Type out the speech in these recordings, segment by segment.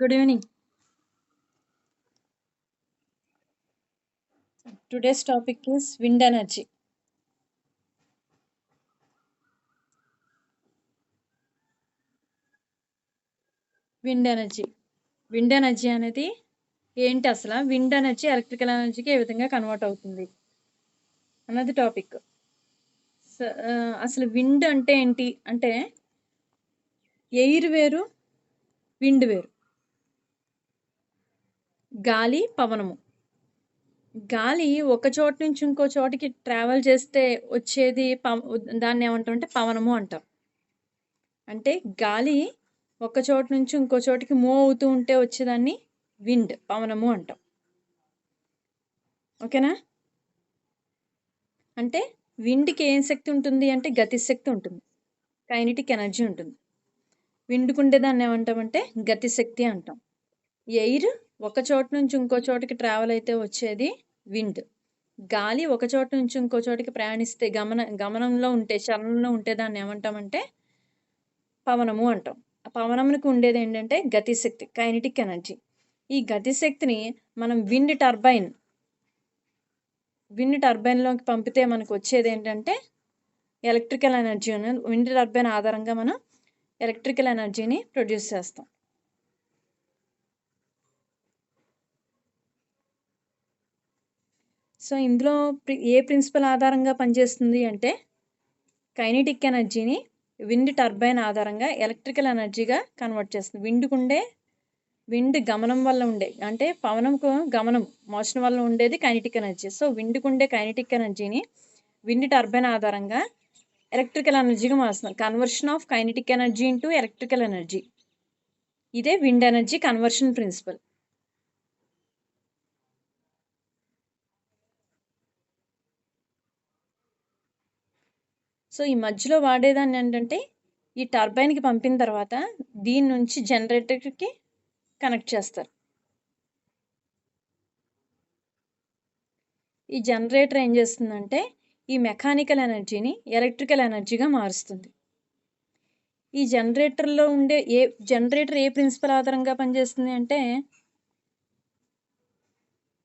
Good evening. Today's topic is wind energy. Wind energy wind energy అనేది ఏంటి అసలు wind energy electrical ఎనర్జీకి ఏ విధంగా కన్వర్ట్ అవుతుంది అన్నది టాపిక్. అసలు విండ్ అంటే ఏంటి అంటే ఎయిర్ వేరు, విండ్ వేరు. గాలి, పవనము. గాలి ఒక చోటు నుంచి ఇంకో చోటికి ట్రావెల్ చేస్తే వచ్చేది దాన్ని ఏమంటాం అంటే పవనము అంటాం. అంటే గాలి ఒక చోటు నుంచి ఇంకో చోటికి మూవ్ అవుతూ ఉంటే వచ్చేదాన్ని విండ్, పవనము అంటాం. ఓకేనా? అంటే విండ్కి ఏం శక్తి ఉంటుంది అంటే గతి శక్తి ఉంటుంది, కైనెటిక్ ఎనర్జీ ఉంటుంది. విండ్కు ఉండేదాన్ని ఏమంటామంటే గతి శక్తి అంటాం. ఎయిర్ ఒక చోటు నుంచి ఇంకో చోటికి ట్రావెల్ అయితే వచ్చేది విండ్. గాలి ఒక చోటు నుంచి ఇంకో చోటికి ప్రయాణిస్తే గమనంలో ఉంటే, చలనంలో ఉంటే దాన్ని ఏమంటామంటే పవనము అంటాం. ఆ పవనమునికి ఉండేది ఏంటంటే గతి శక్తి, కైనెటిక్ ఎనర్జీ. ఈ గతి శక్తిని మనం విండ్ టర్బైన్లోకి పంపితే మనకు వచ్చేది ఏంటంటే ఎలక్ట్రికల్ ఎనర్జీ. అనేది విండ్ టర్బైన్ ఆధారంగా మనం ఎలక్ట్రికల్ ఎనర్జీని ప్రొడ్యూస్ చేస్తాం. సో ఇందులో ఏ ప్రిన్సిపల్ ఆధారంగా పనిచేస్తుంది అంటే కైనెటిక్ ఎనర్జీని విండ్ టర్బైన్ ఆధారంగా ఎలక్ట్రికల్ ఎనర్జీగా కన్వర్ట్ చేస్తుంది. విండ్ గమనం వల్ల ఉండే, అంటే పవనంకు గమనం, మోషన్ వల్ల ఉండేది కైనెటిక్ ఎనర్జీ. సో విండ్కు ఉండే కైనెటిక్ ఎనర్జీని విండ్ టర్బైన్ ఆధారంగా ఎలక్ట్రికల్ ఎనర్జీగా మారుస్తుంది. Conversion of kinetic energy into electrical energy. ఇదే wind energy conversion principle. So ఈ మధ్యలో వాడేదాన్ని ఏంటంటే ఈ టర్బైన్కి పంపిన తర్వాత దీని నుంచి జనరేటర్కి కనెక్ట్ చేస్తారు. ఈ జనరేటర్ ఏం చేస్తుందంటే ఈ మెకానికల్ ఎనర్జీని ఎలక్ట్రికల్ ఎనర్జీగా మారుస్తుంది. ఈ జనరేటర్లో ఉండే జనరేటర్ ఏ ప్రిన్సిపల్ ఆధారంగా పనిచేస్తుంది అంటే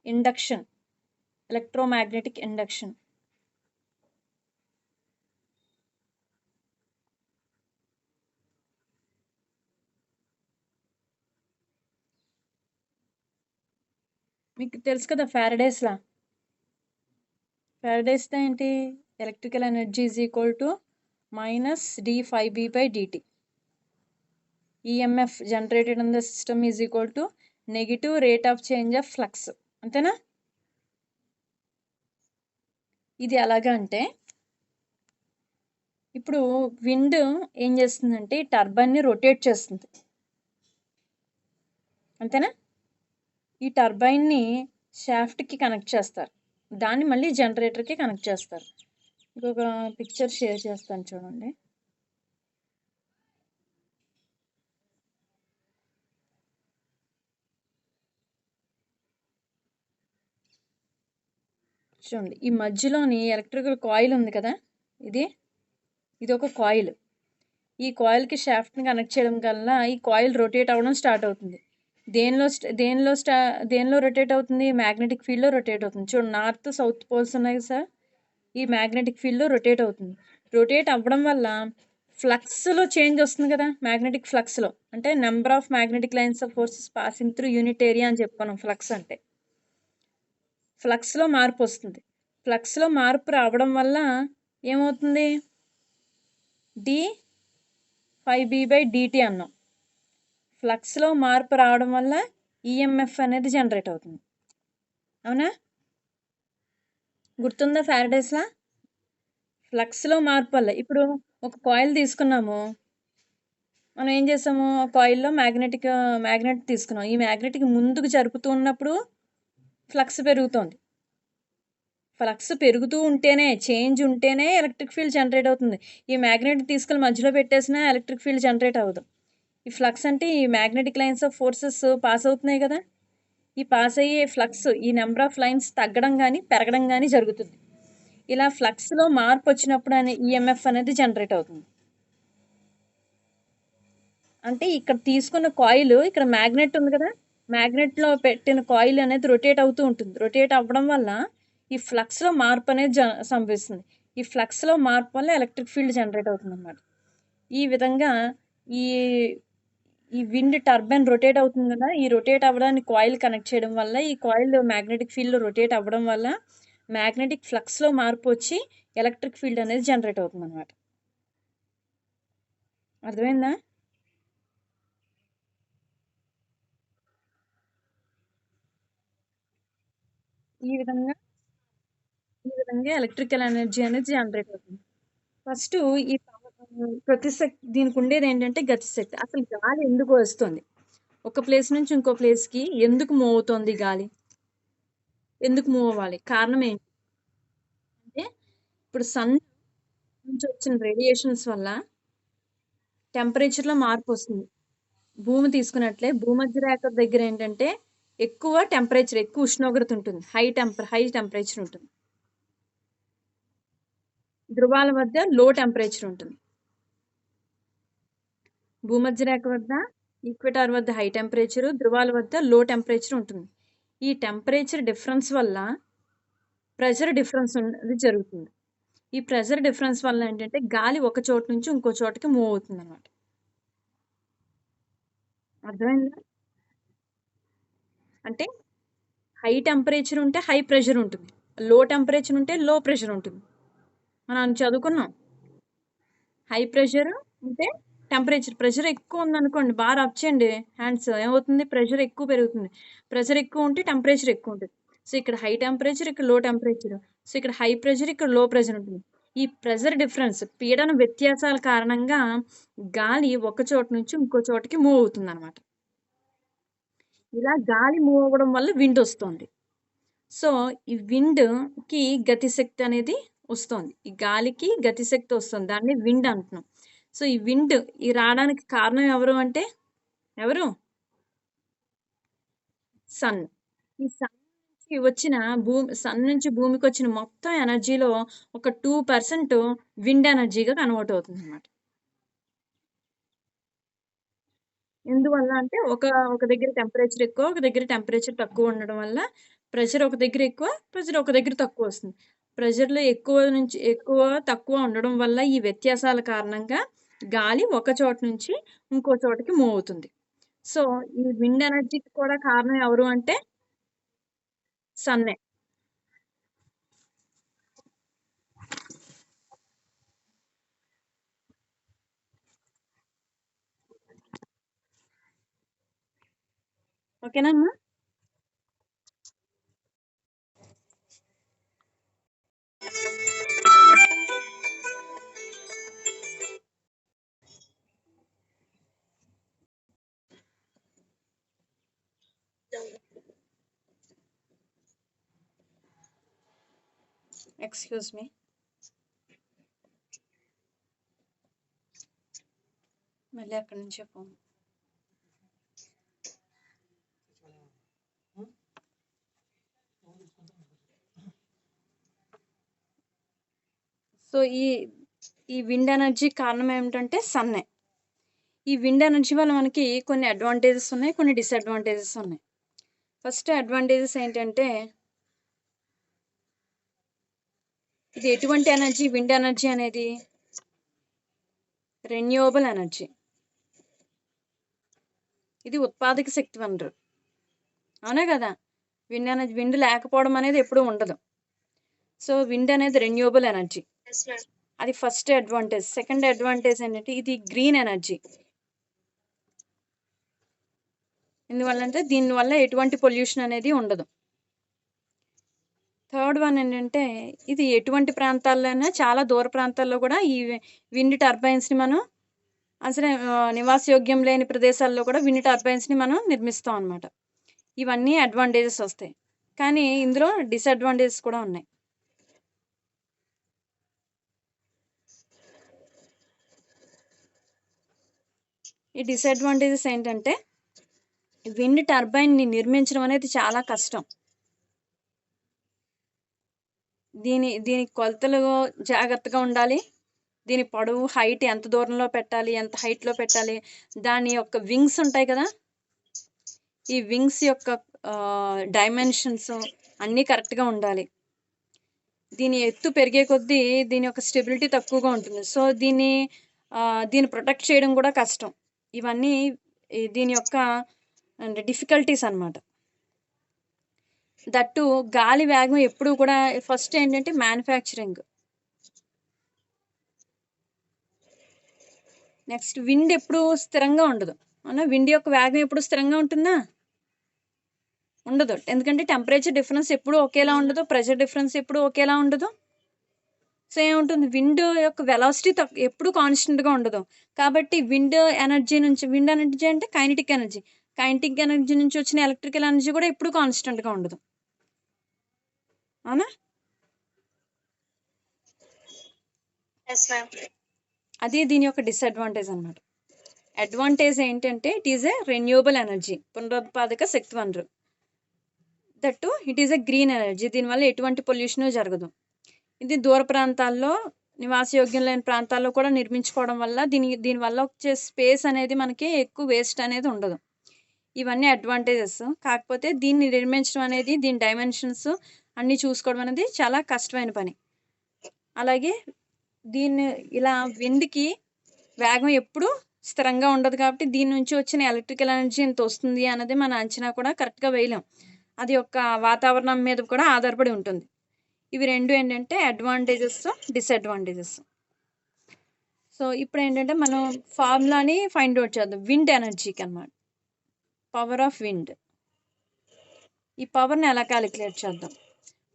ఇండక్షన్, ఎలక్ట్రోమాగ్నెటిక్ ఇండక్షన్. మీకు తెలుసు కదా ఫారడేస్ లా. ఫారడేస్ లా ఏంటి? Electrical energy is equal to -d∅b/dt. EMF generated in the system is equal to negative rate of change of flux. అంతేనా? ఇది ఎలాగా అంటే ఇప్పుడు విండ్ ఏం చేస్తుందంటే ఈ టర్బైన్ని రొటేట్ చేస్తుంది. అంతేనా? ఈ టర్బైన్ని షాఫ్ట్కి కనెక్ట్ చేస్తారు, దాన్ని మళ్ళీ జనరేటర్కి కనెక్ట్ చేస్తారు. ఇంకొక పిక్చర్ షేర్ చేస్తాను చూడండి. చూడండి, ఈ మధ్యలోని ఎలక్ట్రికల్ కాయిల్ ఉంది కదా, ఇది ఒక కాయిల్. ఈ కాయిల్కి షాఫ్ట్ని కనెక్ట్ చేయడం వల్ల ఈ కాయిల్ రొటేట్ అవ్వడం స్టార్ట్ అవుతుంది. దేనిలో రొటేట్ అవుతుంది? మ్యాగ్నెటిక్ ఫీల్డ్లో రొటేట్ అవుతుంది. చూడండి, నార్త్ సౌత్ పోల్స్ ఉన్నాయి సార్. ఈ మ్యాగ్నెటిక్ ఫీల్డ్లో రొటేట్ అవుతుంది. రొటేట్ అవ్వడం వల్ల ఫ్లక్స్లో చేంజ్ వస్తుంది కదా, మ్యాగ్నెటిక్ ఫ్లక్స్లో. అంటే number of magnetic lines of forces passing through unit area అని చెప్పుకున్నాం. ఫ్లక్స్ అంటే ఫ్లక్స్లో మార్పు వస్తుంది. ఫ్లక్స్లో మార్పు రావడం వల్ల ఏమవుతుంది? d∅b/dt అన్నాం. ఫ్లక్స్లో మార్పు రావడం వల్ల ఈఎంఎఫ్ అనేది జనరేట్ అవుతుంది. అవునా? గుర్తుందా ఫారడేస్లా? ఫ్లక్స్లో మార్పు వల్ల. ఇప్పుడు ఒక కాయిల్ తీసుకున్నాము, మనం ఏం చేసాము? కాయిల్లో మ్యాగ్నెట్ తీసుకున్నాం. ఈ మ్యాగ్నెట్కి ముందుకు జరుపుతూ ఉన్నప్పుడు ఫ్లక్స్ పెరుగుతోంది. ఫ్లక్స్ పెరుగుతూ ఉంటేనే, చేంజ్ ఉంటేనే ఎలక్ట్రిక్ ఫీల్డ్ జనరేట్ అవుతుంది. ఈ మ్యాగ్నెట్ తీసుకెళ్ళి మధ్యలో పెట్టేసినా ఎలక్ట్రిక్ ఫీల్డ్ జనరేట్ అవ్వదు. ఈ ఫ్లక్స్ అంటే ఈ magnetic lines of forces pass అవుతున్నాయి కదా, ఈ పాస్ అయ్యే ఫ్లక్స్, ఈ నెంబర్ ఆఫ్ లైన్స్ తగ్గడం కానీ పెరగడం కానీ జరుగుతుంది. ఇలా ఫ్లక్స్లో మార్పు వచ్చినప్పుడు ఈఎంఎఫ్ అనేది జనరేట్ అవుతుంది. అంటే ఇక్కడ తీసుకున్న కాయిల్ ఇక్కడ మ్యాగ్నెట్ ఉంది కదా, మ్యాగ్నెట్ లో పెట్టిన కాయిల్ అనేది రొటేట్ అవుతూ ఉంటుంది. రొటేట్ అవ్వడం వల్ల ఈ ఫ్లక్స్ లో మార్పు అనేది సంభవిస్తుంది. ఈ ఫ్లక్స్ లో మార్పు వల్ల ఎలక్ట్రిక్ ఫీల్డ్ జనరేట్ అవుతుంది అన్నమాట. ఈ విధంగా ఈ ఈ విండ్ టర్బైన్ రొటేట్ అవుతుంది కదా, ఈ రొటేట్ అవ్వడానికి కాయిల్ కనెక్ట్ చేయడం వల్ల ఈ కాయిల్ మ్యాగ్నెటిక్ ఫీల్డ్ లో రొటేట్ అవ్వడం వల్ల మ్యాగ్నెటిక్ ఫ్లక్స్ లో మార్పు వచ్చి ఎలక్ట్రిక్ ఫీల్డ్ అనేది జనరేట్ అవుతుంది అనమాట. అర్థమైందా? ఈ విధంగా ఎలక్ట్రికల్ ఎనర్జీ అనేది జనరేట్ అవుతుంది. ఫస్ట్ ఈ ప్రతి శక్తి దీనికి ఉండేది ఏంటంటే గతిశక్తి. అసలు గాలి ఎందుకు వస్తుంది, ఒక ప్లేస్ నుంచి ఇంకో ప్లేస్ కి ఎందుకు మూవ్ అవుతుంది గాలి, ఎందుకు మూవ్ అవ్వాలి, కారణం ఏంటి అంటే ఇప్పుడు సన్ నుంచి వచ్చిన రేడియేషన్స్ వల్ల టెంపరేచర్ లో మార్పు వస్తుంది. భూమి తీసుకున్నట్లే భూమధ్య రేఖ దగ్గర ఏంటంటే ఎక్కువ టెంపరేచర్, ఎక్కువ ఉష్ణోగ్రత ఉంటుంది, హై టెంపరేచర్ ఉంటుంది. ధృవాల మధ్య లో టెంపరేచర్ ఉంటుంది. భూమధ్య రేఖ వద్ద ఈక్వెటార్ వద్ద హై టెంపరేచర్, ధృవాల వద్ద లో టెంపరేచర్ ఉంటుంది. ఈ టెంపరేచర్ డిఫరెన్స్ వల్ల ప్రెషర్ డిఫరెన్స్ అనేది జరుగుతుంది. ఈ ప్రెషర్ డిఫరెన్స్ వల్ల ఏంటంటే గాలి ఒక చోటు నుంచి ఇంకో చోటుకి మూవ్ అవుతుంది అనమాట. అర్థమైందా? అంటే హై టెంపరేచర్ ఉంటే హై ప్రెషర్ ఉంటుంది, లో టెంపరేచర్ ఉంటే లో ప్రెషర్ ఉంటుంది. మనం చదువుకున్నాం. హై ప్రెషర్ ఉంటే ప్రెషర్ ఎక్కువ ఉందనుకోండి, బాగా రబ్ చేయండి హ్యాండ్స్, ఏమవుతుంది, ప్రెషర్ ఎక్కువ పెరుగుతుంది. ప్రెషర్ ఎక్కువ ఉంటే టెంపరేచర్ ఎక్కువ ఉంటుంది. సో ఇక్కడ హై టెంపరేచర్, ఇక్కడ లో టెంపరేచర్. సో ఇక్కడ హై ప్రెషర్, ఇక్కడ లో ప్రెషర్ ఉంటుంది. ఈ ప్రెషర్ డిఫరెన్స్, పీడన వ్యత్యాసాల కారణంగా గాలి ఒక చోటు నుంచి ఇంకో చోటుకి మూవ్ అవుతుంది అనమాట. ఇలా గాలి మూవ్ అవ్వడం వల్ల విండ్ వస్తుంది. సో ఈ విండ్ కి గతిశక్తి అనేది వస్తుంది, ఈ గాలికి గతిశక్తి వస్తుంది, దాన్ని విండ్ అంటున్నాం. సో ఈ విండ్ ఈ రావడానికి కారణం ఎవరు అంటే ఎవరు, సన్. ఈ సన్ నుంచి వచ్చిన సన్ నుంచి భూమికి వచ్చిన మొత్తం ఎనర్జీలో ఒక 2% విండ్ ఎనర్జీగా కన్వర్ట్ అవుతుంది అనమాట. ఎందువల్ల అంటే ఒక ఒక దగ్గర టెంపరేచర్ ఎక్కువ, ఒక దగ్గర టెంపరేచర్ తక్కువ ఉండడం వల్ల ప్రెషర్ ఒక దగ్గర ఎక్కువ, ప్రెషర్ ఒక దగ్గర తక్కువ వస్తుంది. ప్రెషర్లో ఎక్కువ తక్కువ ఉండడం వల్ల ఈ వ్యత్యాసాల కారణంగా గాలి ఒక చోట నుంచి ఇంకో చోటకి మూవ్ అవుతుంది. సో ఈ విండ్ ఎనర్జీకి కూడా కారణం ఎవరు అంటే సన్నే. ఓకేనా అమ్మా? ఎక్స్క్యూజ్ మీ, మళ్ళీ అక్కడి నుంచి చెప్పు. సో ఈ విండ్ ఎనర్జీ కారణం ఏమిటంటే సన్నే. ఈ విండ్ ఎనర్జీ వల్ల మనకి కొన్ని అడ్వాంటేజెస్ ఉన్నాయి, కొన్ని డిసడ్వాంటేజెస్ ఉన్నాయి. ఫస్ట్ అడ్వాంటేజెస్ ఏంటంటే ఇది ఎటువంటి ఎనర్జీ, విండ్ ఎనర్జీ అనేది రెన్యూవబుల్ ఎనర్జీ, ఇది ఉత్పాదక శక్తి వనరు, అవునా కదా? విండ్ లేకపోవడం అనేది ఎప్పుడూ ఉండదు. సో విండ్ అనేది రెన్యూవబుల్ ఎనర్జీ, అది ఫస్ట్ అడ్వాంటేజ్. సెకండ్ అడ్వాంటేజ్ ఏంటంటే ఇది గ్రీన్ ఎనర్జీ. ఎందువల్లంటే దీనివల్ల ఎటువంటి పొల్యూషన్ అనేది ఉండదు. థర్డ్ వన్ ఏంటంటే ఇది ఎటువంటి ప్రాంతాల్లోనే, చాలా దూర ప్రాంతాల్లో కూడా ఈ విండ్ టర్బైన్స్ని మనం అసలు నివాసయోగ్యం లేని ప్రదేశాల్లో కూడా విండ్ టర్బైన్స్ని మనం నిర్మిస్తాం అన్నమాట. ఇవన్నీ అడ్వాంటేజెస్ వస్తాయి, కానీ ఇందులో డిసడ్వాంటేజెస్ కూడా ఉన్నాయి. ఈ డిసడ్వాంటేజెస్ ఏంటంటే విండ్ టర్బైన్ని నిర్మించడం అనేది చాలా కష్టం. దీనికి కొలతలు జాగ్రత్తగా ఉండాలి, దీని పొడవు హైట్ ఎంత దూరంలో పెట్టాలి, ఎంత హైట్లో పెట్టాలి, దాని యొక్క వింగ్స్ ఉంటాయి కదా, ఈ వింగ్స్ యొక్క డైమెన్షన్స్ అన్నీ కరెక్ట్గా ఉండాలి. దీని ఎత్తు పెరిగే కొద్దీ దీని యొక్క స్టెబిలిటీ తక్కువగా ఉంటుంది. సో దీన్ని ప్రొటెక్ట్ చేయడం కూడా కష్టం. ఇవన్నీ దీని యొక్క డిఫికల్టీస్ అన్నమాట. దట్టు గాలి వేగం ఎప్పుడు కూడా ఫస్ట్ ఏంటంటే మ్యానుఫ్యాక్చరింగ్, నెక్స్ట్ విండ్ ఎప్పుడు స్థిరంగా ఉండదు. అవునా, విండ్ యొక్క వేగం ఎప్పుడు స్థిరంగా ఉంటుందా? ఉండదు. ఎందుకంటే టెంపరేచర్ డిఫరెన్స్ ఎప్పుడు ఒకేలా ఉండదు, ప్రెషర్ డిఫరెన్స్ ఎప్పుడు ఒకేలా ఉండదు. సో ఏముంటుంది, విండ్ యొక్క వెలాసిటీ ఎప్పుడు కాన్స్టెంట్గా ఉండదు. కాబట్టి విండ్ ఎనర్జీ అంటే కైనెటిక్ ఎనర్జీ, కైనెటిక్ ఎనర్జీ నుంచి వచ్చిన ఎలక్ట్రికల్ ఎనర్జీ కూడా ఎప్పుడు కాన్స్టెంట్గా ఉండదు. అవునా, అది దీని యొక్క డిసడ్వాంటేజ్ అన్నమాట. అడ్వాంటేజ్ ఏంటంటే it is a renewable energy, పునరుత్పాదక శక్తి వనరు. That it is a green energy, దీనివల్ల ఎటువంటి పొల్యూషన్ జరగదు. ఇది దూర ప్రాంతాల్లో, నివాసయోగ్యం లేని ప్రాంతాల్లో కూడా నిర్మించుకోవడం వల్ల దీనివల్ల వచ్చే స్పేస్ అనేది మనకి ఎక్కువ వేస్ట్ అనేది ఉండదు. ఇవన్నీ అడ్వాంటేజెస్. కాకపోతే దీన్ని నిర్మించడం అనేది, దీని డైమెన్షన్స్ అన్నీ చూసుకోవడం అనేది చాలా కష్టమైన పని. అలాగే దీన్ని ఇలా విండ్కి వేగం ఎప్పుడు స్థిరంగా ఉండదు. కాబట్టి దీని నుంచి వచ్చిన ఎలక్ట్రికల్ ఎనర్జీ ఎంత వస్తుంది అన్నది మన అంచనా కూడా కరెక్ట్గా వేయలేం. అది యొక్క వాతావరణం మీద కూడా ఆధారపడి ఉంటుంది. ఇవి రెండు ఏంటంటే అడ్వాంటేజెస్, డిసడ్వాంటేజెస్. సో ఇప్పుడు ఏంటంటే మనం ఫార్ములాని ఫైండ్ అవుట్ చేద్దాం విండ్ ఎనర్జీకి అన్నమాట. Power of wind. ఈ పవర్ని ఎలా క్యాలిక్యులేట్ చేద్దాం?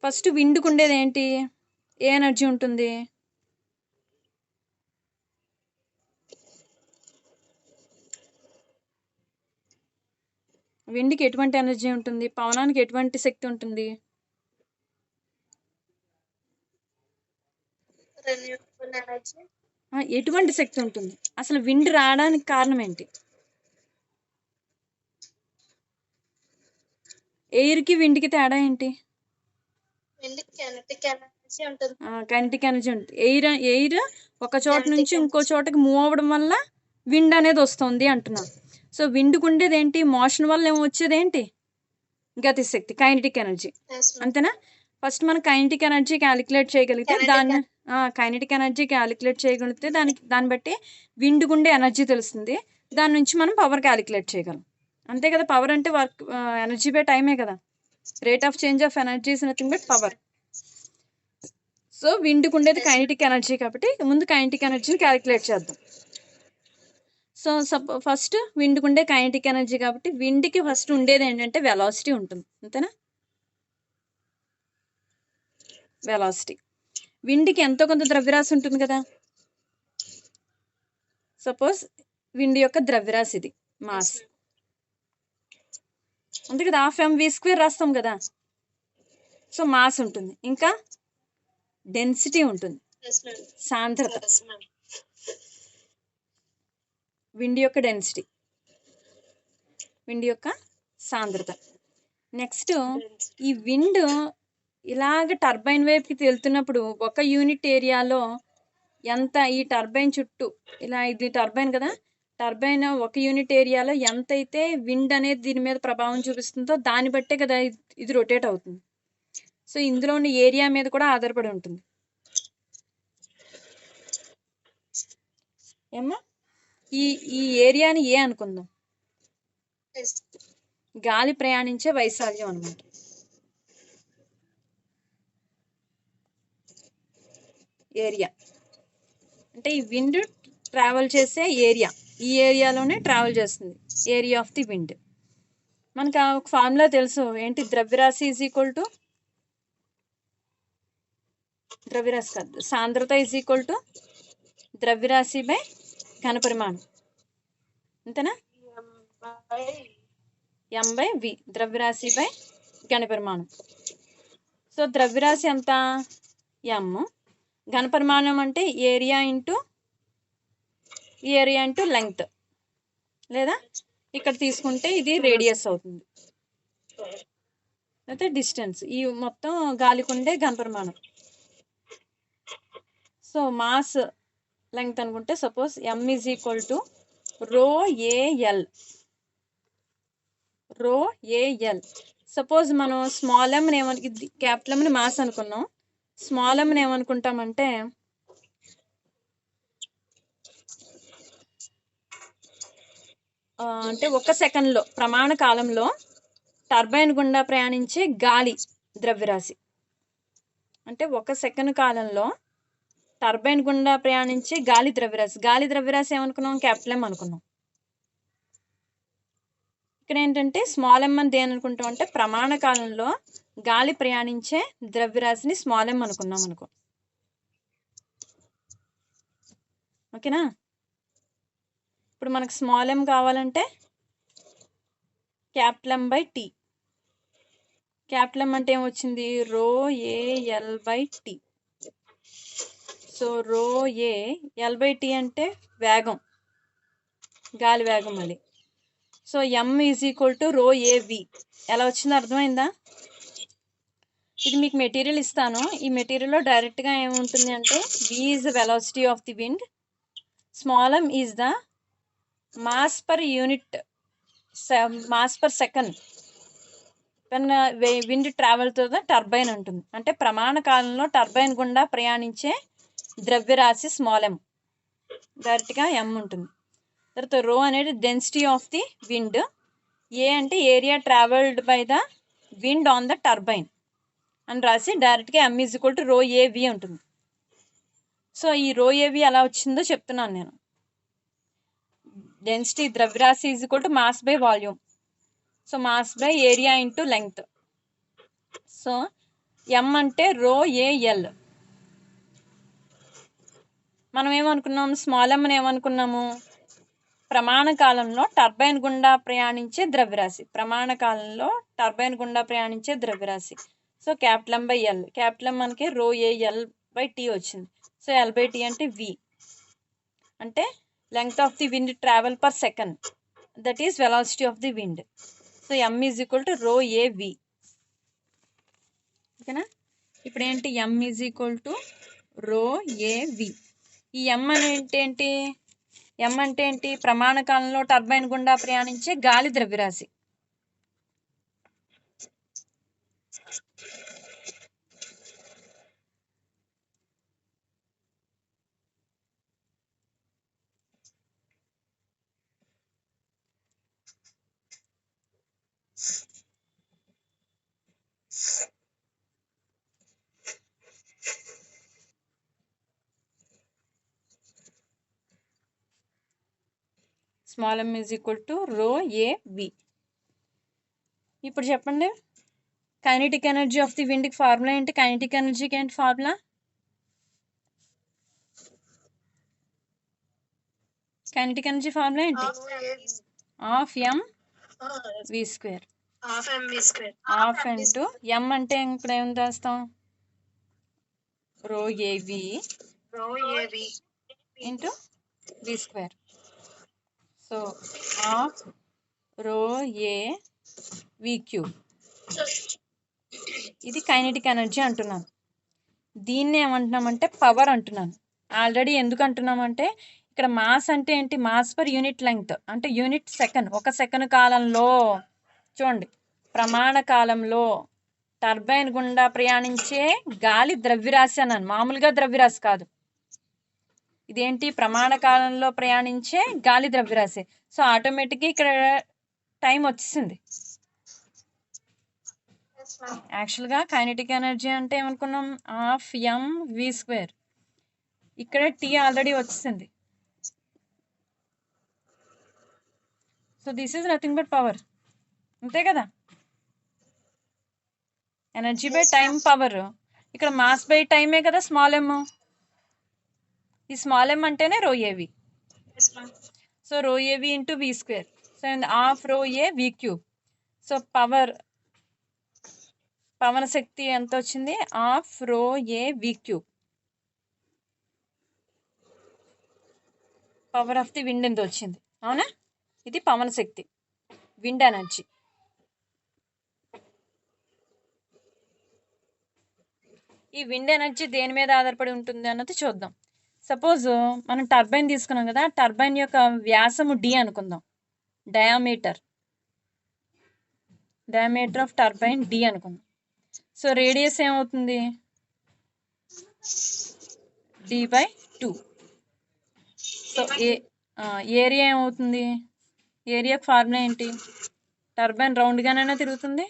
ఫస్ట్ విండ్కి ఉండేది ఏంటి, ఏ ఎనర్జీ ఉంటుంది? విండ్కి ఎటువంటి ఎనర్జీ ఉంటుంది? పవనానికి ఎటువంటి శక్తి ఉంటుంది? ఎటువంటి శక్తి ఉంటుంది? అసలు విండ్ రావడానికి కారణం ఏంటి? ఎయిర్కి విండ్కి తేడా ఏంటి? కైనెటిక్ ఎనర్జీ ఉంటుంది. ఎయిర్ ఒక చోట నుంచి ఇంకో చోటకి మూవ్ అవ్వడం వల్ల విండ్ అనేది వస్తుంది అంటున్నాం. సో విండ్కి ఉండేది ఏంటి? మోషన్ వల్ల ఏమో వచ్చేది ఏంటి? గతిశక్తి, కైనెటిక్ ఎనర్జీ. అంతేనా? ఫస్ట్ మనం కైనెటిక్ ఎనర్జీ క్యాలిక్యులేట్ చేయగలిగితే దాన్ని బట్టి విండ్కి ఉండే ఎనర్జీ తెలుస్తుంది. దాని నుంచి మనం పవర్ క్యాలిక్యులేట్ చేయగలం. అంతే కదా? పవర్ అంటే వర్క్, ఎనర్జీ బై టైమే కదా. Rate of change of energy is nothing but power. So విండ్కి ఉండేది కైనెటిక్ ఎనర్జీ కాబట్టి ముందు కైనెటిక్ ఎనర్జీని క్యాలిక్యులేట్ చేద్దాం. సో ఫస్ట్ విండ్కి ఉండే కైనెటిక్ ఎనర్జీ కాబట్టి విండ్కి ఫస్ట్ ఉండేది ఏంటంటే వెలాసిటీ ఉంటుంది. అంతేనా? వెలాసిటీ. విండ్కి ఎంతో కొంత ద్రవ్యరాశి ఉంటుంది కదా. సపోజ్ విండ్ యొక్క ద్రవ్యరాశి ఇది మాస్, అంతే కదా. హాఫ్ mv² రాస్తాం కదా. సో మాస్ ఉంటుంది, ఇంకా డెన్సిటీ ఉంటుంది, సాంద్రత. విండ్ యొక్క డెన్సిటీ, విండ్ యొక్క సాంద్రత. నెక్స్ట్ ఈ విండ్ ఇలాగ టర్బైన్ వైపుకి వెళ్తున్నప్పుడు ఒక యూనిట్ ఏరియాలో ఎంత, ఈ టర్బైన్ చుట్టూ ఇలా, ఇది టర్బైన్ కదా, టర్బైన్ ఒక యూనిట్ ఏరియాలో ఎంతైతే విండ్ అనేది దీని మీద ప్రభావం చూపిస్తుందో దాన్ని బట్టే కదా ఇది రొటేట్ అవుతుంది. సో ఇందులో ఉన్న ఏరియా మీద కూడా ఆధారపడి ఉంటుంది. ఏమ్మా, ఈ ఏరియాని ఏ అనుకుందాం, గాలి ప్రయాణించే వైశాల్యం అన్నమాట. ఏరియా అంటే ఈ విండ్ ట్రావెల్ చేసే ఏరియా, ఈ ఏరియాలోనే ట్రావెల్ చేస్తుంది, ఏరియా ఆఫ్ ది విండ్. మనకు ఒక ఫార్ములా తెలుసు ఏంటి, ద్రవ్యరాశి ఈజ్ ఈక్వల్ టు, ద్రవ్యరాశి కాదు, సాంద్రత ఈజ్ ఈక్వల్ టు ద్రవ్యరాశి బై ఘనపరిమాణం. అంతేనా? m/v, ద్రవ్యరాశి బై ఘనపరిమాణం. సో ద్రవ్యరాశి ఎంత? m. ఘనపరిమాణం అంటే ఏరియా ఇంటూ లెంగ్త్, లేదా ఇక్కడ తీసుకుంటే ఇది రేడియస్ అవుతుంది, అయితే డిస్టెన్స్. ఈ మొత్తం గాలికి ఉండే ఘనపరిమాణం. సో మాస్ లెంగ్త్ అనుకుంటే suppose m is equal to rho AL. రో ఏఎల్. సపోజ్ మనం స్మాల్ ఎమ్ని క్యాపిటల్ ఎమ్ని మాస్ అనుకున్నాం. స్మాల్ ఎమ్ని ఏమనుకుంటామంటే అంటే 1 సెకండ్లో ప్రమాణ కాలంలో టర్బైన్ గుండా ప్రయాణించే గాలి ద్రవ్యరాశి. అంటే 1 సెకండ్ కాలంలో టర్బైన్ గుండా ప్రయాణించే గాలి ద్రవ్యరాశి. గాలి ద్రవ్యరాశి ఏమనుకున్నాం? క్యాపిటల్ ఎం అనుకున్నాం. ఇక్కడ ఏంటంటే స్మాల్ ఎం అని దేని అనుకుంటాం అంటే ప్రమాణ కాలంలో గాలి ప్రయాణించే ద్రవ్యరాశిని స్మాల్ ఎం అనుకున్నాం అనుకో. ఓకేనా? ఇప్పుడు మనకు స్మాల్ ఎం కావాలంటే capital M by T. Capital M అంటే ఏమొచ్చింది? రో ఏఎల్ బై టీ. సో రో ఏ ఎల్ బై టీ అంటే వేగం, గాలి వేగం అది. So M is equal to rho ఏవి. ఎలా వచ్చిందో అర్థమైందా? ఇది మీకు మెటీరియల్ ఇస్తాను. ఈ మెటీరియల్లో డైరెక్ట్గా ఏముంటుంది అంటే v is the velocity of the wind, small m is the mass per unit, mass per second when wind travel to the turbine ఉంటుంది. అంటే ప్రమాణ కాలంలో టర్బైన్ గుండా ప్రయాణించే ద్రవ్యరాశి స్మాల్ ఎం. డైరెక్ట్గా ఎం ఉంటుంది. తర్వాత రో అనేది డెన్సిటీ ఆఫ్ ది విండ్, ఏ అంటే area travelled by the wind on the turbine అని రాసి డైరెక్ట్గా ఎం ఈజ్ ఈక్వల్ టు రో ఏవి ఉంటుంది. సో ఈ రో ఏవి ఎలా వచ్చిందో చెప్తున్నాను నేను. డెన్సిటీ ద్రవ్యరాశి is equal to mass by volume. So mass by area into length. So m అంటే రో ఏఎల్. మనం ఏమనుకున్నాం? స్మాల్ ఎమ్ని ఏమనుకున్నాము? ప్రమాణ కాలంలో టర్బైన్ గుండా ప్రయాణించే ద్రవ్యరాశి. ప్రమాణ కాలంలో టర్బైన్ గుండా ప్రయాణించే ద్రవ్యరాశి. So capital M by L. Capital M మనకి రో ఏఎల్ బై టీ వచ్చింది. సో ఎల్ బై టీ అంటే వి. అంటే length of the wind travel per second, that is velocity of the wind. So M is equal to rho ఏవి. ఓకేనా? ఇప్పుడు ఏంటి? ఎం is equal to rho ఏవి. ఈ ఎం అంటే ఏంటి? ఎం అంటే ఏంటి? ప్రమాణ కాలంలో టర్బైన్ గుండా ప్రయాణించే గాలి ద్రవ్యరాశి. Small m is equal to rho AV. ఇప్పుడు చెప్పండి, కైనెటిక్ ఎనర్జీ ఆఫ్ ది విండ్కి ఫార్ములా ఏంటి? కైనెటిక్ ఎనర్జీకి ఏంటి ఫార్ములా? కైనెటిక్ ఎనర్జీ ఫార్ములా ఏంటి? Half m v square. Half into m అంటే ఇక్కడ ఏం రాస్తాం? Rho AV into v square. So half rho A v cube. ఇది కైనెటిక్ ఎనర్జీ అంటున్నాను. దీన్ని ఏమంటున్నామంటే పవర్ అంటున్నాను. ఆల్రెడీ ఎందుకు అంటున్నామంటే ఇక్కడ మాస్ అంటే ఏంటి? మాస్ పర్ యూనిట్ లెంగ్త్ అంటే యూనిట్ సెకండ్. 1 సెకండ్ కాలంలో చూడండి, ప్రమాణ కాలంలో టర్బైన్ గుండా ప్రయాణించే గాలి ద్రవ్యరాశి అన్నాను, మామూలుగా ద్రవ్యరాశి కాదు. ఇదేంటి? ప్రమాణ కాలంలో ప్రయాణించే గాలి ద్రవ్యరాశి. సో ఆటోమేటిక్గా ఇక్కడ టైం వచ్చేసింది. యాక్చువల్గా కైనెటిక్ ఎనర్జీ అంటే ఏమనుకున్నాం? Half m v square. ఇక్కడ టీ ఆల్రెడీ వచ్చేసింది. So this is nothing but power. అంతే కదా? Energy by time power. ఇక్కడ మాస్ బై టైమే కదా స్మాల్ ఎమ్. ఈ స్మాల్ ఎమ్ అంటేనే రో ఏవి. సో రో AV into v square. So half rho A v cube. So పవన శక్తి ఎంత వచ్చింది? Half rho A v cube. Power of the wind ఎంత వచ్చింది? అవునా? ఇది పవన శక్తి, విండ్ ఎనర్జీ. ఈ విండ్ ఎనర్జీ దేని మీద ఆధారపడి ఉంటుంది అన్నది చూద్దాం. సపోజ్ మనం టర్బైన్ తీసుకున్నాం కదా, టర్బైన్ యొక్క వ్యాసము d అనుకుందాం. డయామీటర్ ఆఫ్ టర్బైన్ d అనుకుందాం. సో రేడియస్ ఏమవుతుంది? d/2. సో ఏరియా ఏమవుతుంది? ఏరియా ఫార్ములా ఏంటి? టర్బైన్ రౌండ్గానైనా తిరుగుతుంది.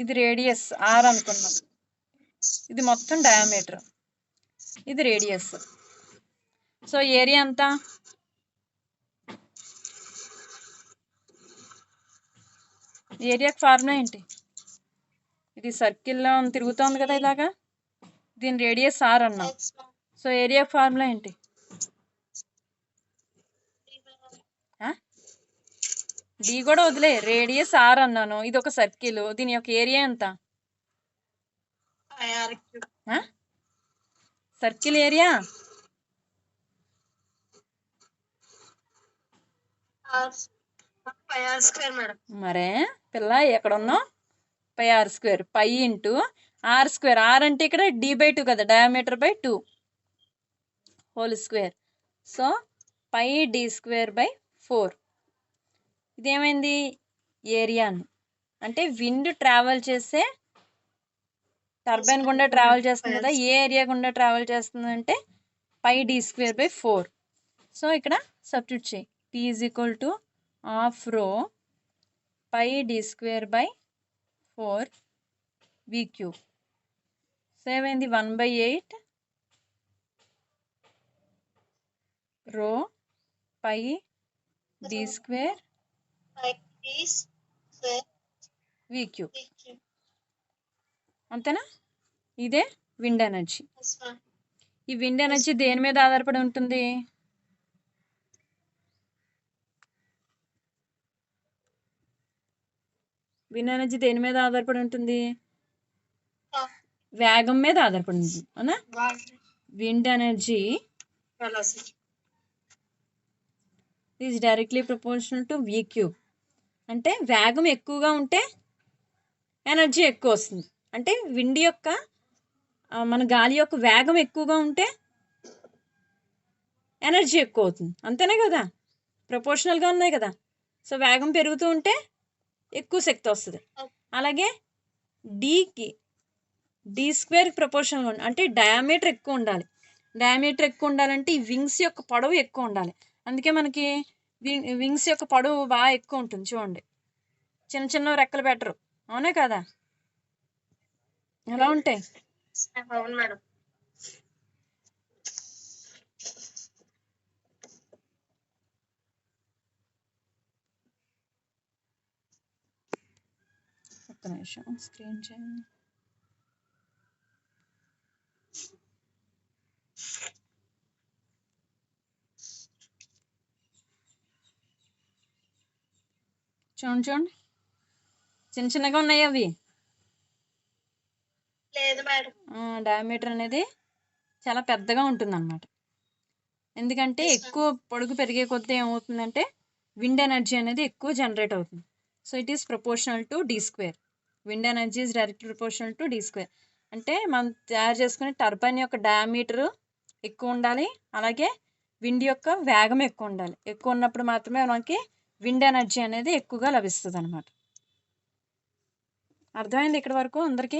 ఇది రేడియస్ r అనుకున్నాం, ఇది మొత్తం డయామీటర్, ఇది రేడియస్. సో ఏరియా అంతా ఏరియాకి ఫార్ములా ఏంటి? ఇది సర్కిల్లో తిరుగుతోంది కదా ఇలాగా, దీని రేడియస్ r అన్నాం. సో ఏరియా ఫార్ములా ఏంటి? d కూడా వదిలే, రేడియస్ r అన్నాను, ఇది ఒక సర్కిల్, దీని యొక్క ఏరియా ఎంత? సర్కిల్ ఏరియా మరే పిల్ల ఎక్కడున్నావు? πr², π into r². r అంటే ఇక్కడ d/2 కదా, diameter by 2 whole square. So πd²/4. ఇదేమైంది? ఏరియా అంటే విండ్ ట్రావెల్ చేసే, టర్బైన్ గుండా ట్రావెల్ చేస్తుంది కదా, ఏ ఏరియా గుండా ట్రావెల్ చేస్తుంది అంటే πd²/4. సో ఇక్కడ సబ్స్టిట్యూట్ చేయి. P = ½ ρ πd²/4 v³. సో ఏమైంది? 1/8 ρ πd² v³. అంతేనా? ఇదే విండ్ ఎనర్జీ. ఈ విండ్ ఎనర్జీ దేని మీద ఆధారపడి ఉంటుంది? విండ్ ఎనర్జీ దేని మీద ఆధారపడి ఉంటుంది? వేగం మీద ఆధారపడి ఉంటుంది, అవునా? Wind energy is directly proportional to v³. అంటే వేగం ఎక్కువగా ఉంటే ఎనర్జీ ఎక్కువ వస్తుంది. అంటే విండ్ యొక్క మన గాలి యొక్క వేగం ఎక్కువగా ఉంటే ఎనర్జీ ఎక్కువ అవుతుంది, అంతేనే కదా? ప్రపోర్షనల్గా ఉన్నాయి కదా. సో వేగం పెరుగుతూ ఉంటే ఎక్కువ శక్తి వస్తుంది. అలాగే d² ప్రపోర్షనల్గా ఉండాలి, అంటే డయామీటర్ ఎక్కువ ఉండాలి. డయామీటర్ ఎక్కువ ఉండాలంటే ఈ వింగ్స్ యొక్క పొడవు ఎక్కువ ఉండాలి. అందుకే మనకి వింగ్స్ యొక్క పొడవు బాగా ఎక్కువ ఉంటుంది. చూడండి, చిన్న చిన్న రెక్కలు పెట్టరు, అవునే కదా? ఎలా ఉంటాయి? అవును మేడం. ఒక్క నిమిషం స్క్రీన్ చేయండి. చూడండి, చిన్న చిన్నగా ఉన్నాయి అవి. లేదు మేడం. డయామీటర్ అనేది చాలా పెద్దగా ఉంటుంది అన్నమాట. ఎందుకంటే ఎక్కువ పొడుగు పెరిగే కొద్దీ ఏమవుతుందంటే విండ్ ఎనర్జీ అనేది ఎక్కువ జనరేట్ అవుతుంది. So it is proportional to d². Wind energy is direct proportional to d². అంటే మనం తయారు చేసుకునే టర్బైన్ యొక్క డయామీటర్ ఎక్కువ ఉండాలి, అలాగే విండ్ యొక్క వేగం ఎక్కువ ఉండాలి. ఎక్కువ ఉన్నప్పుడు మాత్రమే మనకి విండ్ ఎనర్జీ అనేది ఎక్కువగా లభిస్తుంది అన్నమాట. అర్థమైంది ఇక్కడ వరకు అందరికీ?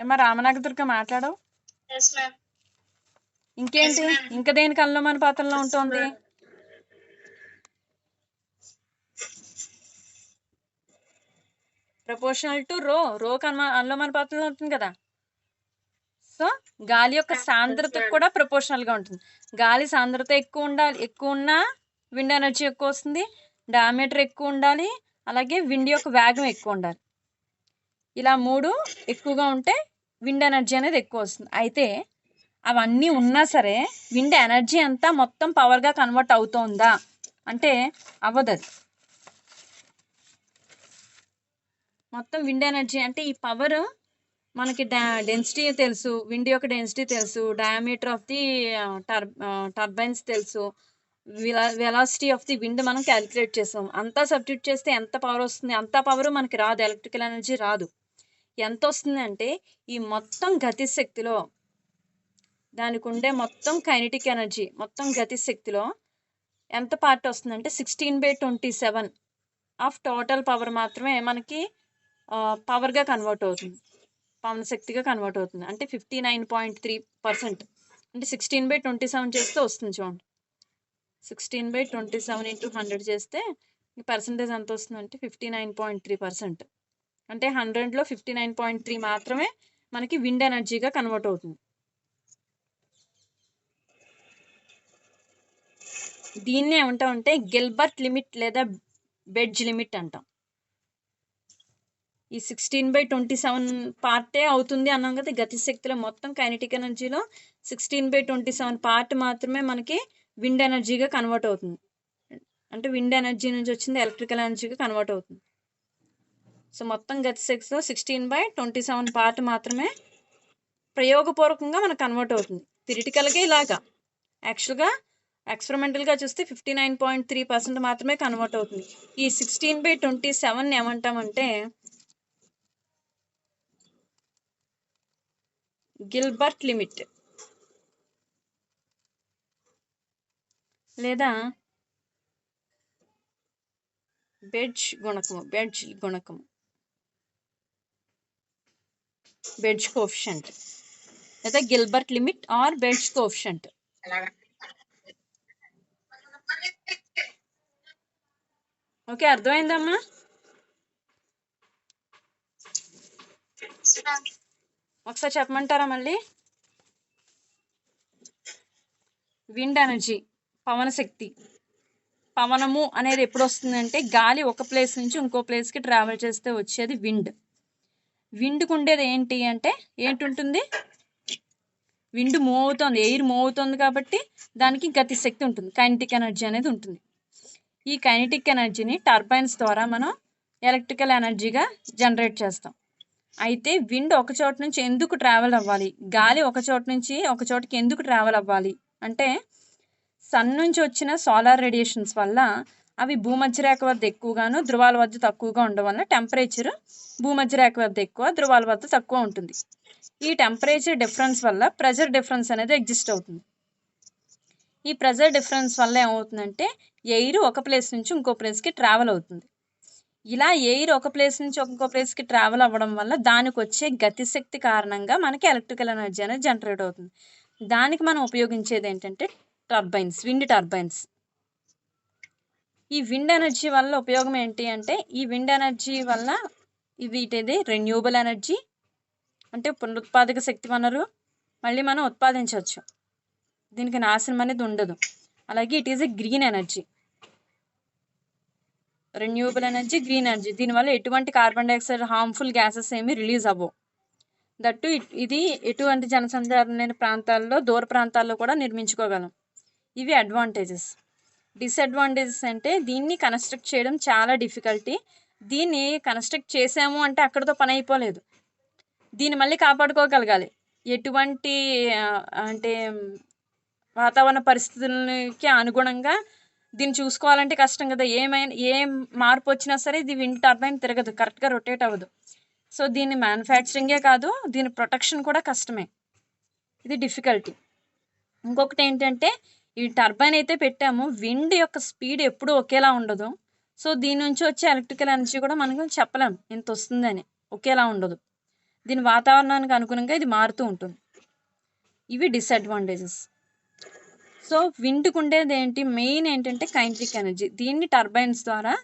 ఏమా రామనాగదుర్గ మాట్లాడవు? ఇంకేంటి? ఇంకా దేనికి అనులోమానుపాతంలో ఉంటుంది? ప్రపోర్షనల్ టు రోకి అనులోమానుపాతంలో ఉంటుంది కదా. సో గాలి యొక్క సాంద్రతకు కూడా ప్రపోర్షనల్గా ఉంటుంది. గాలి సాంద్రత ఎక్కువ ఉండాలి, ఎక్కువ ఉన్నా విండ్ ఎనర్జీ ఎక్కువ వస్తుంది. డయామీటర్ ఎక్కువ ఉండాలి, అలాగే విండ్ యొక్క వేగం ఎక్కువ ఉండాలి. ఇలా 3 ఎక్కువగా ఉంటే విండ్ ఎనర్జీ అనేది ఎక్కువ వస్తుంది. అయితే అవన్నీ ఉన్నా సరే విండ్ ఎనర్జీ అంతా మొత్తం పవర్గా కన్వర్ట్ అవుతుందా అంటే అవ్వదు. అది మొత్తం విండ్ ఎనర్జీ అంటే ఈ పవర్ మనకి డెన్సిటీ తెలుసు, విండ్ యొక్క డెన్సిటీ తెలుసు, డయామీటర్ ఆఫ్ ది టర్బైన్స్ తెలుసు, వెలాసిటీ ఆఫ్ ది విండ్ మనం క్యాలిక్యులేట్ చేసాం. అంతా సబ్స్టిట్యూట్ చేస్తే ఎంత పవర్ వస్తుంది? అంత పవర్ మనకి రాదు, ఎలక్ట్రికల్ ఎనర్జీ రాదు. ఎంత వస్తుందంటే ఈ మొత్తం గతిశక్తిలో దానికి ఉండే మొత్తం కైనెటిక్ ఎనర్జీ మొత్తం గతిశక్తిలో ఎంత పార్ట్ వస్తుందంటే 16/27 ఆఫ్ టోటల్ పవర్ మాత్రమే మనకి పవర్గా కన్వర్ట్ అవుతుంది, పవన శక్తిగా కన్వర్ట్ అవుతుంది. అంటే 59.3%. అంటే 16/27 చేస్తే వస్తుంది చూడండి. 16/27 ఇంటూ 100 చేస్తే ఈ పర్సంటేజ్ ఎంత వస్తుందంటే 59.3%. అంటే 100లో 59.3 మాత్రమే మనకి విండ్ ఎనర్జీగా కన్వర్ట్ అవుతుంది. దీన్ని ఏమంటామంటే గిల్బర్ట్ లిమిట్ లేదా బెడ్జ్ లిమిట్ అంటాం. ఈ 16/27 పార్టే అవుతుంది అన్నాం కదా. గతిశక్తిలో మొత్తం కైనెటిక్ ఎనర్జీలో 16/27 పార్ట్ మాత్రమే మనకి విండ్ ఎనర్జీగా కన్వర్ట్ అవుతుంది. అంటే విండ్ ఎనర్జీ నుంచి వచ్చింది ఎలక్ట్రికల్ ఎనర్జీగా కన్వర్ట్ అవుతుంది. సో మొత్తం గతిశక్తిలో 16/27 పార్ట్ మాత్రమే ప్రయోగపూర్వకంగా మనకు కన్వర్ట్ అవుతుంది. థియరిటికల్గా ఇలాగా, యాక్చువల్గా ఎక్స్పెరిమెంటల్గా చూస్తే 59.3% మాత్రమే కన్వర్ట్ అవుతుంది. ఈ 16/27 ఏమంటామంటే గిల్బర్ట్ లిమిట్ లేదా బెడ్జ్ గుణకము బెడ్జ్ కోఎఫిషియంట్ లేదా Gilbert limit or Betz coefficient. Okay, అర్థమైందమ్మా? ఒకసారి చెప్పమంటారా మళ్ళీ? విండ్ ఎనర్జీ, పవన శక్తి, పవనము అనేది ఎప్పుడు వస్తుందంటే గాలి ఒక ప్లేస్ నుంచి ఇంకో ప్లేస్కి ట్రావెల్ చేస్తే వచ్చేది విండ్. విండ్కి ఉండేది ఏంటి అంటే ఏంటి ఉంటుంది? విండ్ మూవ్ అవుతుంది, ఎయిర్ మూవ్ అవుతుంది కాబట్టి దానికి గతి శక్తి ఉంటుంది, కైనెటిక్ ఎనర్జీ అనేది ఉంటుంది. ఈ కైనెటిక్ ఎనర్జీని టర్బైన్స్ ద్వారా మనం ఎలక్ట్రికల్ ఎనర్జీగా జనరేట్ చేస్తాం. అయితే విండ్ ఒక చోట నుంచి ఎందుకు ట్రావెల్ అవ్వాలి, గాలి ఒక చోట నుంచి ఒక చోటకి ఎందుకు ట్రావెల్ అవ్వాలి అంటే సన్ నుంచి వచ్చిన సోలార్ రేడియేషన్స్ వల్ల అవి భూమధ్యరేఖ వద్ద ఎక్కువగాను ధృవాల వద్ద తక్కువగా ఉండడం వల్ల టెంపరేచర్ భూమధ్యరేఖ వద్ద ఎక్కువ, ధృవాల వద్ద తక్కువ ఉంటుంది. ఈ టెంపరేచర్ డిఫరెన్స్ వల్ల ప్రెజర్ డిఫరెన్స్ అనేది ఎగ్జిస్ట్ అవుతుంది. ఈ ప్రెజర్ డిఫరెన్స్ వల్ల ఏమవుతుందంటే ఎయిర్ ఒక ప్లేస్ నుంచి ఇంకో ప్లేస్కి ట్రావెల్ అవుతుంది. ఇలా ఎయిర్ ఒక ప్లేస్ నుంచి ఇంకో ప్లేస్కి ట్రావెల్ అవ్వడం వల్ల దానికి వచ్చే గతిశక్తి కారణంగా మనకి ఎలక్ట్రికల్ ఎనర్జీ అనేది జనరేట్ అవుతుంది. దానికి మనం ఉపయోగించేది ఏంటంటే టర్బైన్స్, విండ్ టర్బైన్స్. ఈ విండ్ ఎనర్జీ వల్ల ఉపయోగం ఏంటి అంటే ఈ విండ్ ఎనర్జీ వల్ల వీటిది రెన్యూబుల్ ఎనర్జీ, అంటే పునరుత్పాదక శక్తి వనరు, మళ్ళీ మనం ఉత్పాదించవచ్చు, దీనికి నాశనం అనేది ఉండదు. అలాగే it is a green energy, renewable energy, green energy. దీనివల్ల ఎటువంటి కార్బన్ డైఆక్సైడ్ హార్మ్ఫుల్ గ్యాసెస్ ఏమీ రిలీజ్ అవ్వవు. దట్టు ఇది ఎటువంటి జనసంచారం లేని ప్రాంతాల్లో, దూర ప్రాంతాల్లో కూడా నిర్మించుకోగలం. ఇవి అడ్వాంటేజెస్. డిసడ్వాంటేజెస్ అంటే దీన్ని కన్స్ట్రక్ట్ చేయడం చాలా డిఫికల్టీ. దీన్ని కన్స్ట్రక్ట్ చేసాము అంటే అక్కడితో పని అయిపోలేదు, దీన్ని మళ్ళీ కాపాడుకోగలగాలి. ఎటువంటి అంటే వాతావరణ పరిస్థితులకి అనుగుణంగా దీన్ని చూసుకోవాలంటే కష్టం కదా. ఏం మార్పు వచ్చినా సరే ఇది విండ్ టర్బైన్ తిరగదు, కరెక్ట్గా రొటేట్ అవ్వదు. సో దీన్ని మ్యానుఫ్యాక్చరింగే కాదు, దీని ప్రొటెక్షన్ కూడా కష్టమే, ఇది డిఫికల్టీ. ఇంకొకటి ఏంటంటే ఈ టర్బైన్ అయితే పెట్టాము, విండ్ యొక్క స్పీడ్ ఎప్పుడూ ఒకేలా ఉండదు. సో దీని నుంచి వచ్చే ఎలక్ట్రికల్ ఎనర్జీ కూడా మనకు చెప్పలేం ఎంత వస్తుందని, ఒకేలా ఉండదు. దీని వాతావరణానికి అనుగుణంగా ఇది మారుతూ ఉంటుంది. ఇవి డిసడ్వాంటేజెస్. సో విండ్కి ఉండేది ఏంటి, మెయిన్ ఏంటంటే కైనెటిక్ ఎనర్జీ. దీన్ని టర్బైన్స్ ద్వారా,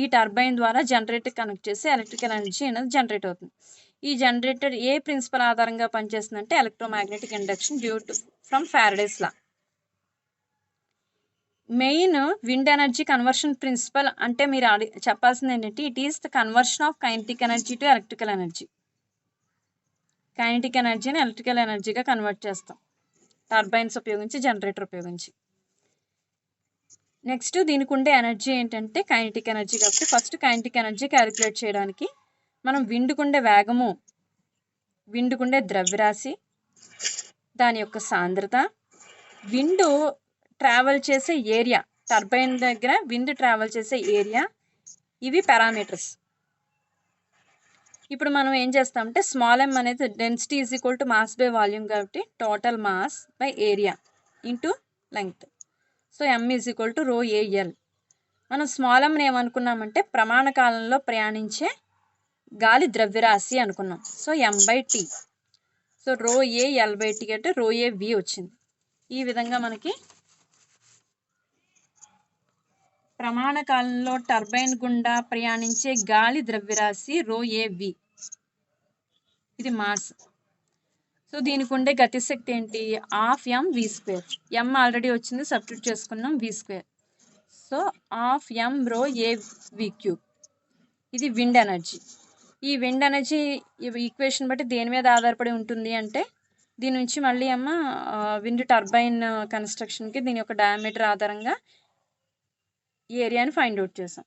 ఈ టర్బైన్ ద్వారా జనరేటర్ కనెక్ట్ చేసి ఎలక్ట్రికల్ ఎనర్జీ అనేది జనరేట్ అవుతుంది. ఈ జనరేటర్ ఏ ప్రిన్సిపల్ ఆధారంగా పనిచేస్తుందంటే electromagnetic induction due to from Faraday's law. Main wind energy conversion principle అంటే మీరు చెప్పాల్సింది ఏంటంటే it is the conversion of kinetic energy to electrical energy. Kinetic ఎనర్జీని ఎలక్ట్రికల్ ఎనర్జీగా కన్వర్ట్ చేస్తాం టర్బైన్స్ ఉపయోగించి, జనరేటర్ ఉపయోగించి. నెక్స్ట్ దీనికి ఉండే ఎనర్జీ ఏంటంటే కైనెటిక్ ఎనర్జీ. కాబట్టి ఫస్ట్ కైనెటిక్ ఎనర్జీ క్యాలిక్యులేట్ చేయడానికి మనం విండ్కు ఉండే వేగము, విండ్కు ఉండే ద్రవ్యరాశి, దాని యొక్క సాంద్రత, విండ్ ట్రావెల్ చేసే ఏరియా, టర్బైన్ దగ్గర విండ్ ట్రావెల్ చేసే ఏరియా, ఇవి పారామీటర్స్. ఇప్పుడు మనం ఏం చేస్తామంటే స్మాల్ m అనేది density is equal to mass by volume కాబట్టి total mass by area into length. So m is equal to rho AL. మనం స్మాల్ ఎమ్ని ఏమనుకున్నామంటే ప్రమాణ కాలంలో ప్రయాణించే గాలి ద్రవ్యరాశి అనుకున్నాం. So m/t. సో రో ఏ L/t అంటే రో ఏ v వచ్చింది. ఈ విధంగా మనకి ప్రమాణ కాలంలో టర్బైన్ గుండా ప్రయాణించే గాలి ద్రవ్యరాశి రో ఏ వి, ఇది మాస్. సో దీనికి ఉండే గతిశక్తి ఏంటి? Half m v square. m already వచ్చింది, సబ్స్టిట్యూట్ చేసుకున్నాం, v square. So half m రో ఏ వి క్యూబ్. ఇది విండ్ ఎనర్జీ. ఈ విండ్ ఎనర్జీ ఈక్వేషన్ బట్టి దేని మీద ఆధారపడి ఉంటుంది అంటే దీని నుంచి మళ్ళీ విండ్ టర్బైన్ కన్స్ట్రక్షన్కి దీని యొక్క డయామీటర్ ఆధారంగా ఈ ఏరియాని ఫైండ్ అవుట్ చేసాం.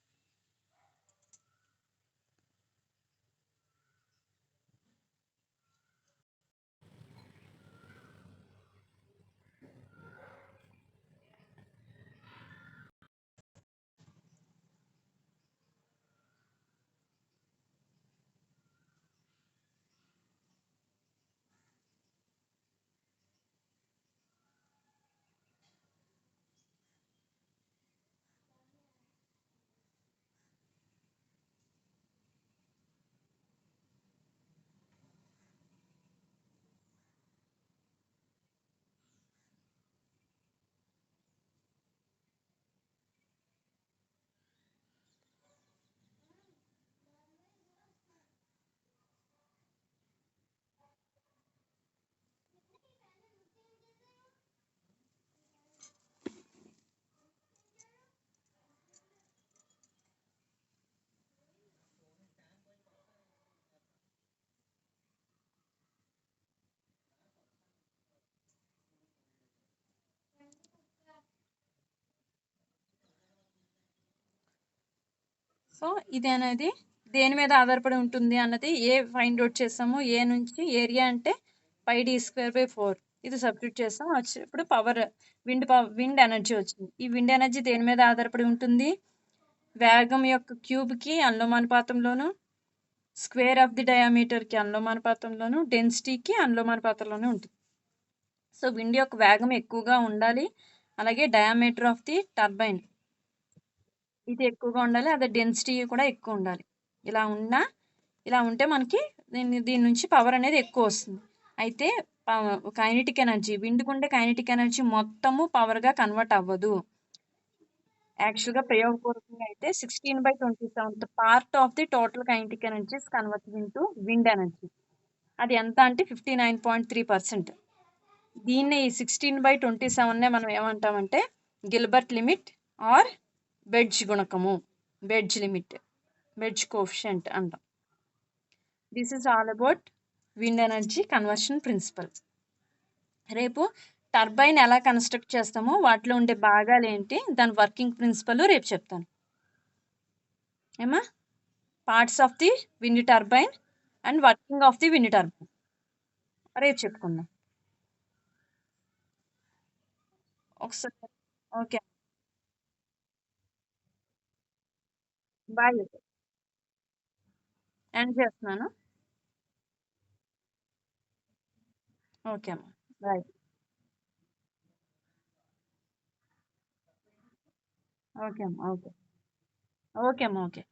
సో ఇది అనేది దేని మీద ఆధారపడి ఉంటుంది అన్నది ఏ ఫైండ్ అవుట్ చేసాము. ఏ నుంచి ఏరియా అంటే πd²/4. ఇది సబ్స్టిట్యూట్ చేసాం, ఇప్పుడు పవర్ విండ్ ఎనర్జీ వచ్చింది. ఈ విండ్ ఎనర్జీ దేని మీద ఆధారపడి ఉంటుంది? వేగం యొక్క క్యూబ్కి అనులోమానుపాతంలోను, స్క్వేర్ ఆఫ్ ది డయామీటర్కి అనులోమానుపాతంలోను, డెన్సిటీకి అనులోమానుపాతంలోనే ఉంటుంది. సో విండ్ యొక్క వేగం ఎక్కువగా ఉండాలి, అలాగే డయామీటర్ ఆఫ్ ది టర్బైన్ ఇది ఎక్కువగా ఉండాలి, అదే డెన్సిటీ కూడా ఎక్కువ ఉండాలి. ఇలా ఉంటే మనకి దీని నుంచి పవర్ అనేది ఎక్కువ వస్తుంది. అయితే కైనెటిక్ ఎనర్జీ, విండ్కు ఉండే కైనెటిక్ ఎనర్జీ మొత్తము పవర్గా కన్వర్ట్ అవ్వదు. యాక్చువల్గా ప్రయోగపూర్వకంగా అయితే 16/27 part of the total kinetic energy is converted into wind energy. అది ఎంత అంటే 59.3%. దీన్ని ఈ 16/27 మనం ఏమంటామంటే గిల్బర్ట్ లిమిట్ ఆర్ బెడ్జ్ గుణకము, బెడ్జ్ లిమిట్, బెడ్జ్ కోఎఫిషియంట్ అంటాం. This is all about wind energy conversion principle. రేపు టర్బైన్ ఎలా కన్స్ట్రక్ట్ చేస్తామో వాటిలో ఉండే భాగాలు ఏంటి, దాని వర్కింగ్ ప్రిన్సిపల్ రేపు చెప్తాను. ఏమా parts of the wind turbine and working of the wind turbine రేపు చెప్పుకుందాం. ఒకసారి ఓకే, బాయ్, ఎండ్ చేస్తున్నాను. ఓకే అమ్మా, బాయ్. ఓకే అమ్మా, ఓకే, ఓకే అమ్మా, ఓకే.